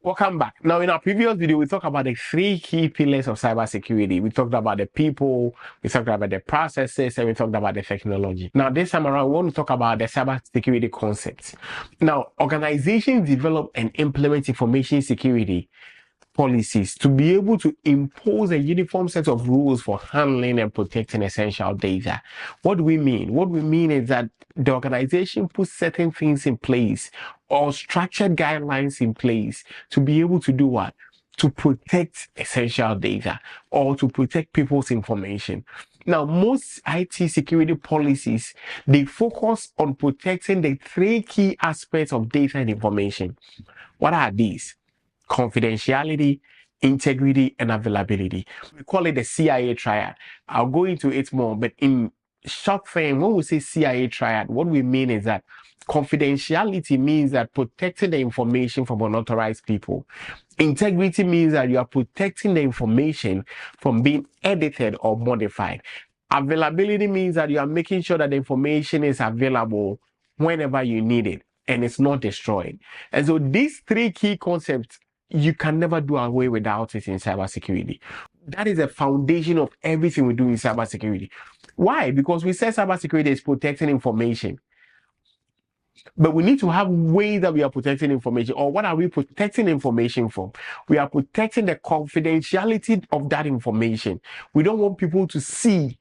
Welcome back. Now, in our previous video, we talked about the 3 key pillars of cybersecurity. We talked about the people, we talked about the processes, and we talked about the technology. Now, this time around, we want to talk about the cybersecurity concepts. Now, organizations develop and implement information security policies to be able to impose a uniform set of rules for handling and protecting essential data. What do we mean? What we mean is that the organization puts certain things in place or structured guidelines in place to be able to do what? To protect essential data or to protect people's information. Now, most IT security policies, they focus on protecting the 3 key aspects of data and information. What are these? Confidentiality, integrity, and availability. We call it the CIA triad. I'll go into it more, but in short term, when we say CIA triad, what we mean is that confidentiality means that protecting the information from unauthorized people. Integrity means that you are protecting the information from being edited or modified. Availability means that you are making sure that the information is available whenever you need it and it's not destroyed. And so these 3 key concepts, you can never do away without it in cybersecurity. That is the foundation of everything we do in cybersecurity. Why? Because we say cybersecurity is protecting information. But we need to have ways that we are protecting information. Or what are we protecting information from? We are protecting the confidentiality of that information. We don't want people to see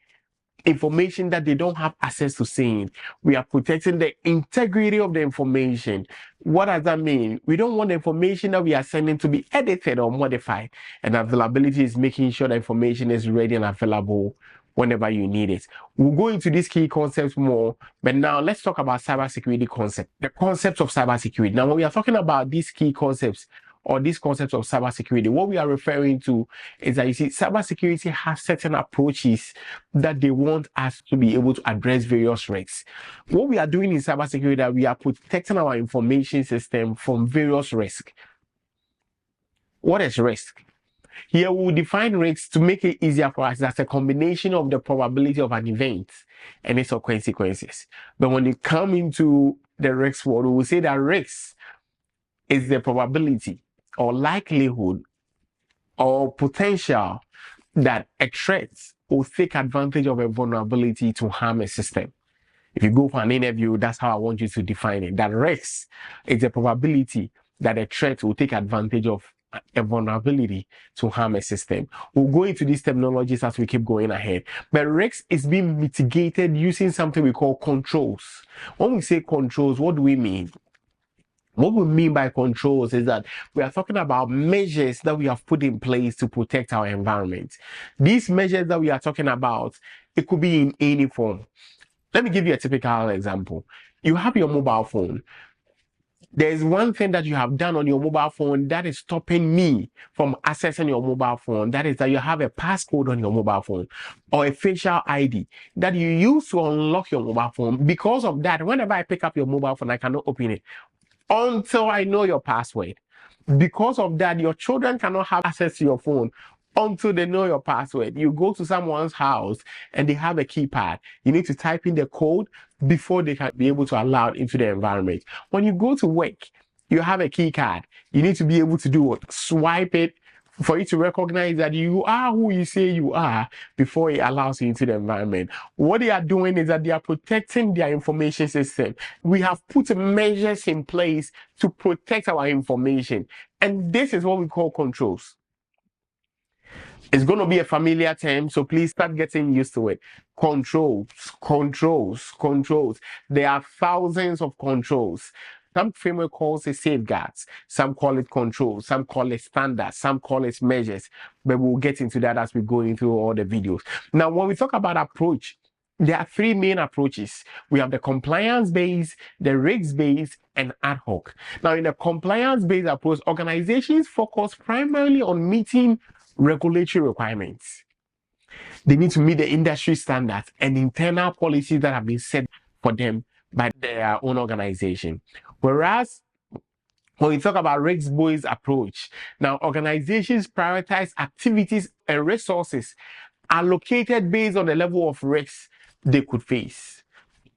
information that they don't have access to seeing. We are protecting the integrity of the information. What does that mean? We don't want the information that we are sending to be edited or modified. And availability is making sure the information is ready and available whenever you need it. We'll go into these key concepts more, but now let's talk about cybersecurity concept, the concepts of cybersecurity. Now, when we are talking about these key concepts or these concepts of cybersecurity, what we are referring to is that, you see, cybersecurity has certain approaches that they want us to be able to address various risks. What we are doing in cybersecurity, that we are protecting our information system from various risks. What is risk? Here we will define risks to make it easier for us. That's a combination of the probability of an event and its consequences. But when you come into the risk world, we will say that risk is the probability or likelihood or potential that a threat will take advantage of a vulnerability to harm a system. If you go for an interview, that's how I want you to define it. That risk is the probability that a threat will take advantage of a vulnerability to harm a system. We'll go into these terminologies as we keep going ahead. But risk is being mitigated using something we call controls. When we say controls, what do we mean? What we mean by controls is that we are talking about measures that we have put in place to protect our environment. These measures that we are talking about, it could be in any form. Let me give you a typical example. You have your mobile phone. There's one thing that you have done on your mobile phone that is stopping me from accessing your mobile phone. That is that you have a passcode on your mobile phone or a facial ID that you use to unlock your mobile phone. Because of that, whenever I pick up your mobile phone, I cannot open it until I know your password. Because of that, your children cannot have access to your phone until they know your password. You go to someone's house and they have a keypad. You need to type in the code before they can be able to allow it into the environment. When you go to work, you have a key card. You need to be able to do what? Swipe it for you to recognize that you are who you say you are before it allows you into the environment. What they are doing is that they are protecting their information system. We have put measures in place to protect our information. And this is what we call controls. It's going to be a familiar term, so please start getting used to it. Controls, controls, controls. There are thousands of controls. Some framework calls it safeguards, some call it controls, some call it standards, some call it measures, but we'll get into that as we go into all the videos. Now, when we talk about approach, there are 3 main approaches. We have the compliance-based, the risk-based, and ad hoc. Now, in the compliance-based approach, organizations focus primarily on meeting regulatory requirements. They need to meet the industry standards and internal policies that have been set for them by their own organization. Whereas when we talk about risk-based approach, now organizations prioritize activities and resources allocated based on the level of risk they could face.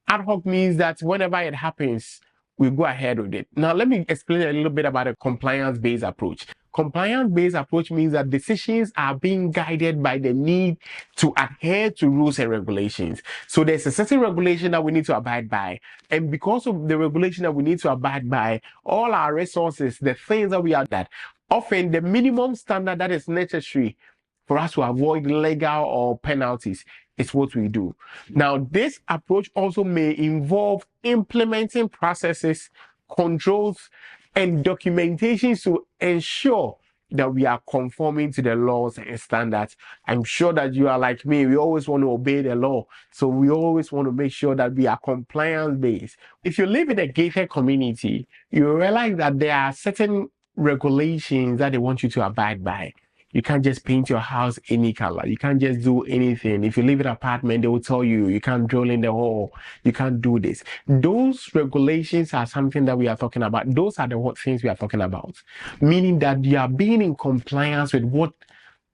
Ad hoc means that whenever it happens, we go ahead with it. Now, let me explain a little bit about a compliance-based approach. Compliance-based approach means that decisions are being guided by the need to adhere to rules and regulations. So there's a certain regulation that we need to abide by. And because of the regulation that we need to abide by, all our resources, the things that we are that, often the minimum standard that is necessary for us to avoid legal or penalties is what we do. Now, this approach also may involve implementing processes, controls, and documentations to ensure that we are conforming to the laws and standards. I'm sure that you are like me. We always want to obey the law. So we always want to make sure that we are compliance based. If you live in a gated community, you realize that there are certain regulations that they want you to abide by. You can't just paint your house any color. You can't just do anything. If you live in an apartment, they will tell you, you can't drill in the hole. You can't do this. Those regulations are something that we are talking about. Those are the things we are talking about. Meaning that you are being in compliance with what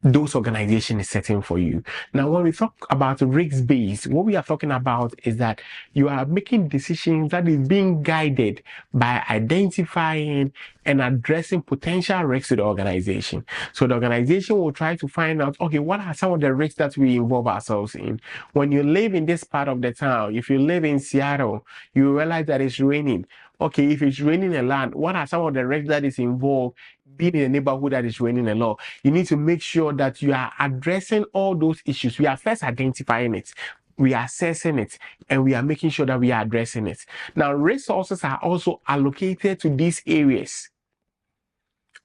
those organizations is setting for you. Now, when we talk about risk-based, what we are talking about is that you are making decisions that is being guided by identifying and addressing potential risks to the organization. So the organization will try to find out, okay, what are some of the risks that we involve ourselves in? When you live in this part of the town, if you live in Seattle, you realize that it's raining. Okay, if it's raining a lot, what are some of the risks that is involved being in a neighborhood that is raining a lot? You need to make sure that you are addressing all those issues. We are first identifying it, we are assessing it, and we are making sure that we are addressing it. Now, resources are also allocated to these areas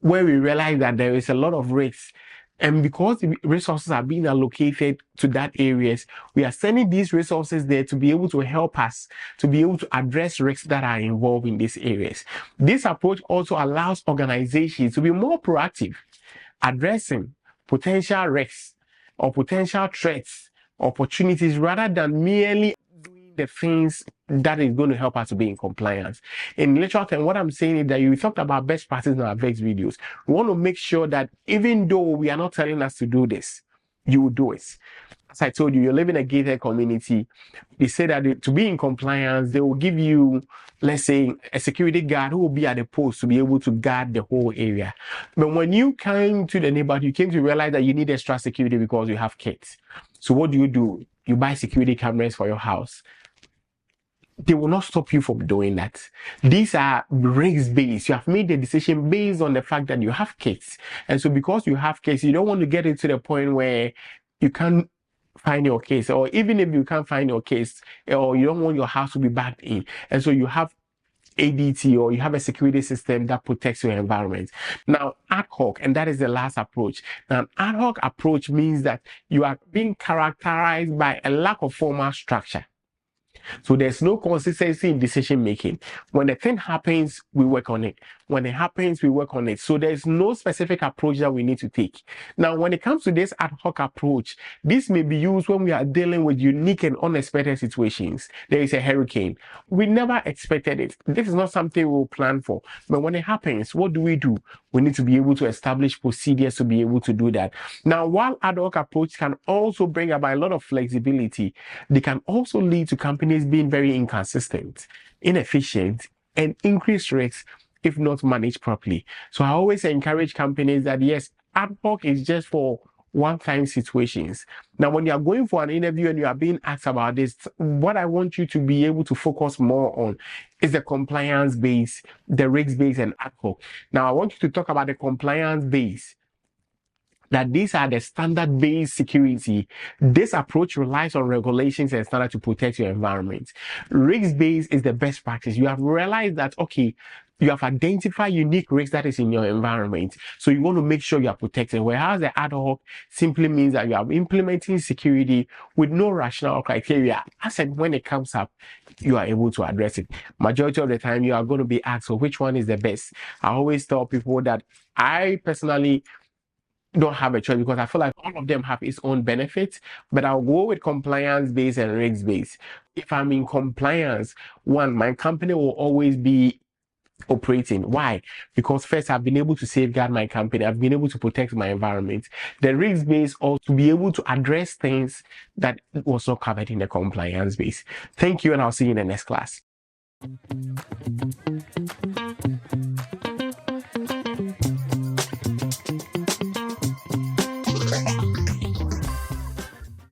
where we realize that there is a lot of risks. And because the resources are being allocated to that areas, we are sending these resources there to be able to help us to be able to address risks that are involved in these areas. This approach also allows organizations to be more proactive, addressing potential risks or potential threats, opportunities, rather than merely doing the things that is going to help us to be in compliance. In literal terms, what I'm saying is that you talked about best practices in our VEX videos. We want to make sure that even though we are not telling us to do this, you will do it. As I told you, you live in a gated community. They say that to be in compliance, they will give you, let's say, a security guard who will be at the post to be able to guard the whole area. But when you came to the neighborhood, you came to realize that you need extra security because you have kids. So what do? You buy security cameras for your house. They will not stop you from doing that. These are risk-based. You have made the decision based on the fact that you have kids. And so because you have kids, you don't want to get into the point where you can't find your case, or even if you can't find your case, or you don't want your house to be backed in. And so you have ADT, or you have a security system that protects your environment. Now, ad hoc, and that is the last approach. Now, an ad hoc approach means that you are being characterized by a lack of formal structure. So there's no consistency in decision making. When the thing happens, we work on it. When it happens, we work on it. So there's no specific approach that we need to take. Now, when it comes to this ad hoc approach, this may be used when we are dealing with unique and unexpected situations. There is a hurricane. We never expected it. This is not something we'll plan for. But when it happens, what do? We need to be able to establish procedures to be able to do that. Now, while ad hoc approach can also bring about a lot of flexibility, they can also lead to companies being very inconsistent, inefficient, and increased risks if not managed properly. So I always encourage companies that yes, ad hoc is just for one-time situations. Now, when you are going for an interview and you are being asked about this, what I want you to be able to focus more on is the compliance base, the risk base, and ad hoc. Now, I want you to talk about the compliance base, that these are the standard-based security. This approach relies on regulations and standards to protect your environment. Risk-based is the best practice. You have realized that, okay, you have identified unique risks that is in your environment. So you want to make sure you are protected. Whereas the ad hoc simply means that you are implementing security with no rational criteria. As and when it comes up, you are able to address it. Majority of the time, you are going to be asked, so which one is the best? I always tell people that I personally don't have a choice because I feel like all of them have its own benefits, but I'll go with compliance based and risk based. If I'm in compliance, one, my company will always be operating. Why? Because first, I've been able to safeguard my company. I've been able to protect my environment. The risk base also to be able to address things that was not covered in the compliance base. Thank you, and I'll see you in the next class.